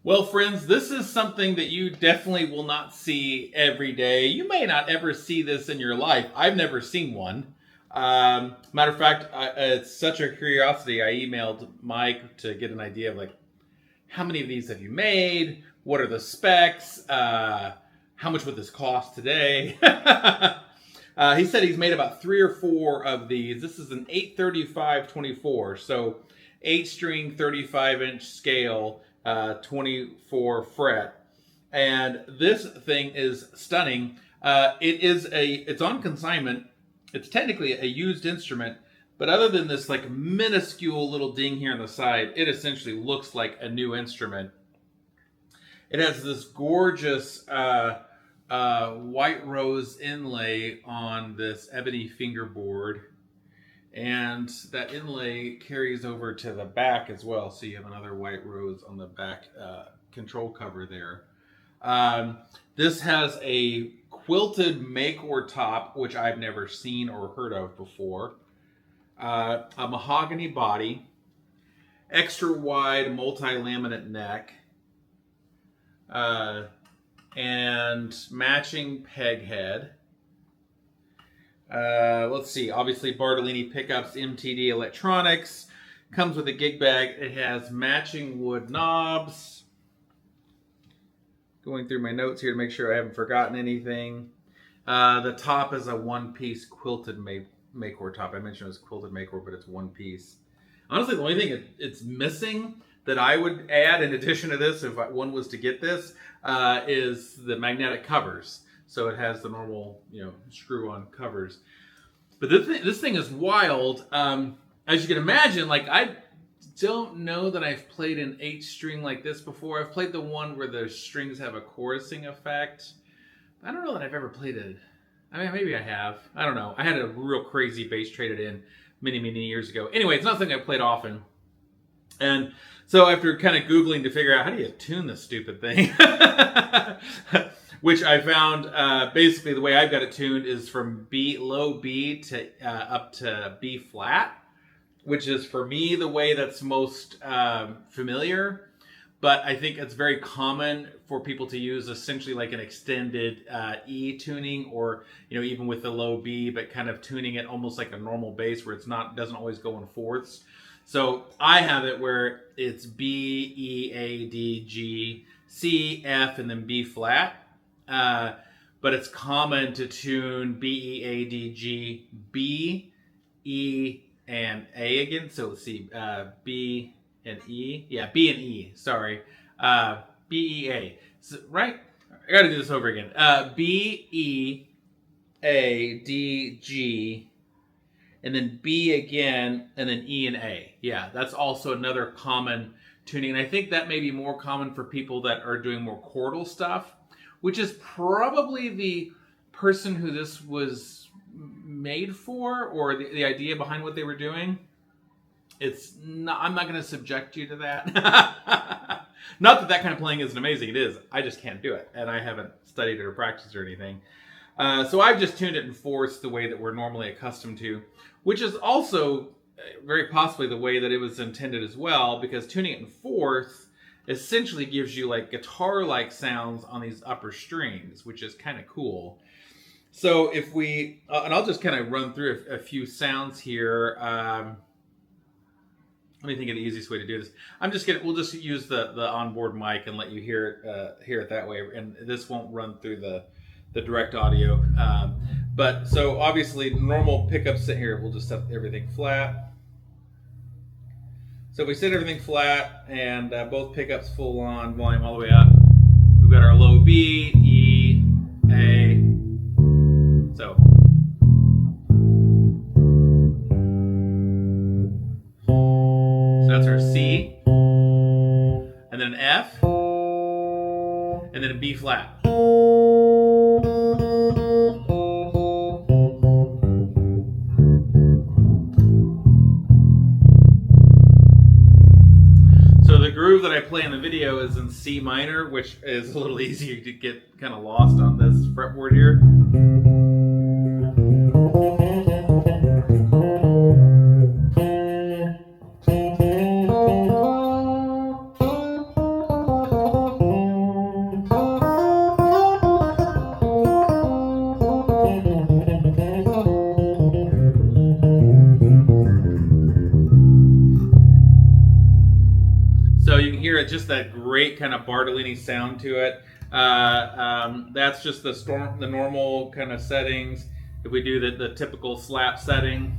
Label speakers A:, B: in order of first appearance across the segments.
A: Well, friends, this is something that you definitely will not see every day. You may not ever see this in your life. I've never seen one. Matter of fact, it's such a curiosity. I emailed Mike to get an idea of like, how many of these have you made? What are the specs? How much would this cost today? He said he's made about 3 or 4 of these. This is an 835-24, so 8-string 35-inch scale, 24 fret. And this thing is stunning. It's on consignment. It's technically a used instrument, but other than this like minuscule little ding here on the side, it essentially looks like a new instrument. It has this gorgeous white rose inlay on this ebony fingerboard, and that inlay carries over to the back as well, so you have another white rose on the back control cover there. This has a quilted Makore top, which I've never seen or heard of before. A mahogany body, extra wide multi-laminate neck, and matching peg head. Let's see, obviously Bartolini pickups, MTD electronics, comes with a gig bag. It has matching wood knobs. Going through my notes here to make sure I haven't forgotten anything. The top is a one-piece quilted Makore top. I mentioned it was quilted Makore, but it's one piece. Honestly, the only thing it's missing that I would add in addition to this, if one was to get this, is the magnetic covers. So it has the normal, screw-on covers. But this thing is wild. As you can imagine, like I don't know that I've played an 8-string like this before. I've played the one where the strings have a chorusing effect. I don't know that I've ever played it. I mean, maybe I have. I don't know. I had a real crazy bass traded in many, many years ago. Anyway, it's not something I played often. And so after kind of Googling to figure out how do you tune this stupid thing, which I found basically the way I've got it tuned is from low B to up to B flat, which is for me the way that's most familiar. But I think it's very common for people to use essentially like an extended E tuning, or even with the low B, but kind of tuning it almost like a normal bass where doesn't always go in fourths. So I have it where it's B, E, A, D, G, C, F, and then B flat. But it's common to tune B, E, A, D, G, B, E, and A again. So let's see, B and E. Yeah, B and E. Sorry. B, E, A. So, right? I got to do this over again. B, E, A, D, G, and then B again, and then E and A. Yeah, that's also another common tuning. And I think that may be more common for people that are doing more chordal stuff, which is probably the person who this was made for, or the idea behind what they were doing. I'm not going to subject you to that. Not that kind of playing isn't amazing. It is. I just can't do it. And I haven't studied it or practiced or anything. So I've just tuned it in fourths the way that we're normally accustomed to, which is also very possibly the way that it was intended as well, because tuning it in fourths essentially gives you like guitar-like sounds on these upper strings, which is kind of cool. So if we, and I'll just kind of run through a few sounds here. Let me think of the easiest way to do this. We'll just use the onboard mic and let you hear it that way. And this won't run through the direct audio. But so obviously normal pickups sit here. We'll just set everything flat. So if we set everything flat and both pickups full on, volume all the way up, we've got our low B, E, A. So that's our C, and then an F, and then a B flat. So the groove that I play in the video is in C minor, which is a little easier to get kind of lost on this fretboard here. hear it, just that great kind of Bartolini sound to it. That's just the normal kind of settings. If we do the typical slap setting.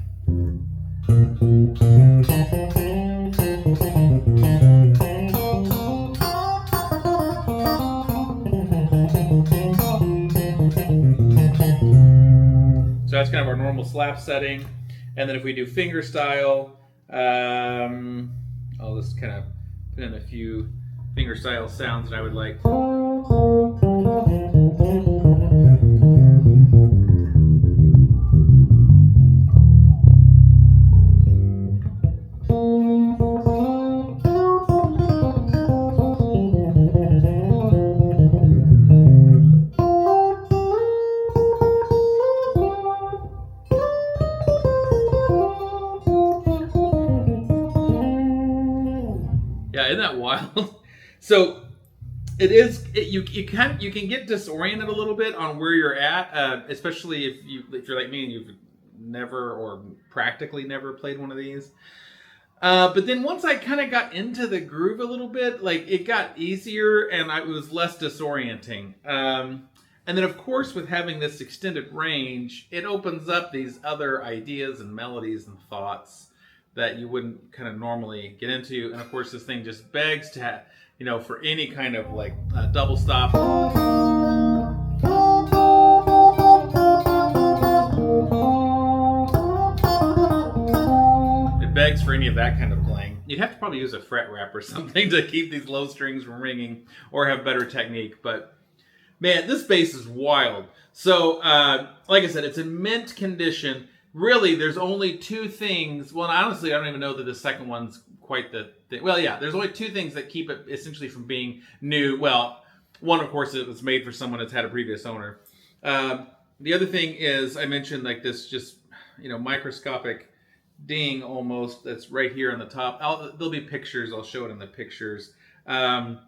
A: So that's kind of our normal slap setting. And then if we do finger style, I'll just kind of put in a few finger style sounds that I would like. Yeah, isn't that wild? So it is. You can get disoriented a little bit on where you're at, especially if you're like me and you've never or practically never played one of these. But then once I kind of got into the groove a little bit, like it got easier and it was less disorienting. And then of course with having this extended range, it opens up these other ideas and melodies and thoughts that you wouldn't kind of normally get into. And of course this thing just begs to have, for any kind of like double stop. It begs for any of that kind of playing. You'd have to probably use a fret wrap or something to keep these low strings from ringing or have better technique. But man, this bass is wild. So like I said, it's in mint condition. Really, there's only two things. Well, honestly, I don't even know that the second one's quite the thing. Well, yeah, there's only two things that keep it essentially from being new. Well, one, of course, it was made for someone that's had a previous owner. The other thing is, I mentioned like this just, microscopic ding almost that's right here on the top. There'll be pictures. I'll show it in the pictures. But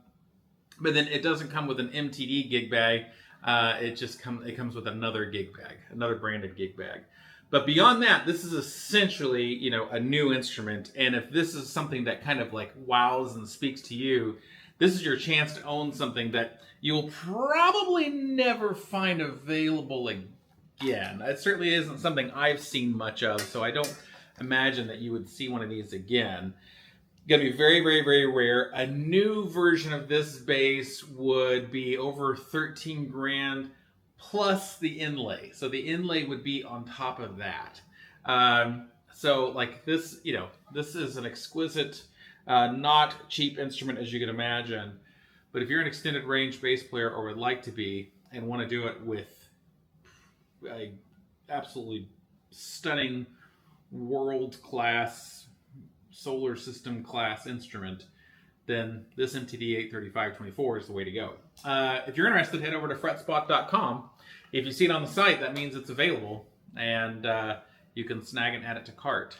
A: then it doesn't come with an MTD gig bag. It comes with another gig bag, another branded gig bag. But beyond that, this is essentially, a new instrument. And if this is something that kind of like wows and speaks to you, this is your chance to own something that you'll probably never find available again. It certainly isn't something I've seen much of, so I don't imagine that you would see one of these again. Gonna be very, very, very rare. A new version of this bass would be over 13 grand. Plus the inlay. So the inlay would be on top of that. So like this, this is an exquisite, not cheap instrument as you can imagine. But if you're an extended range bass player or would like to be and want to do it with a absolutely stunning world-class solar system class instrument, then this MTD 83524 is the way to go. If you're interested, head over to FretSpot.com. If you see it on the site, that means it's available, and you can snag and add it to cart.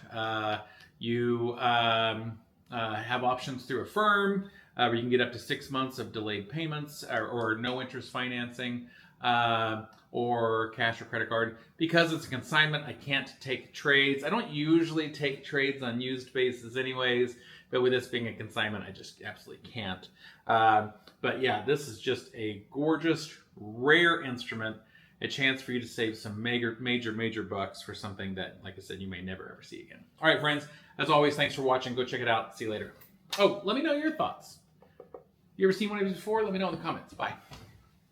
A: You have options through Affirm, where you can get up to 6 months of delayed payments or no interest financing, or cash or credit card. Because it's a consignment, I can't take trades. I don't usually take trades on used bases anyways, but with this being a consignment, I just absolutely can't. But yeah, this is just a gorgeous, rare instrument. A chance for you to save some major bucks for something that, like I said, you may never ever see again. All right, friends, as always, thanks for watching. Go check it out. See you later. Oh, let me know your thoughts. You ever seen one of these before? Let me know in the comments. Bye.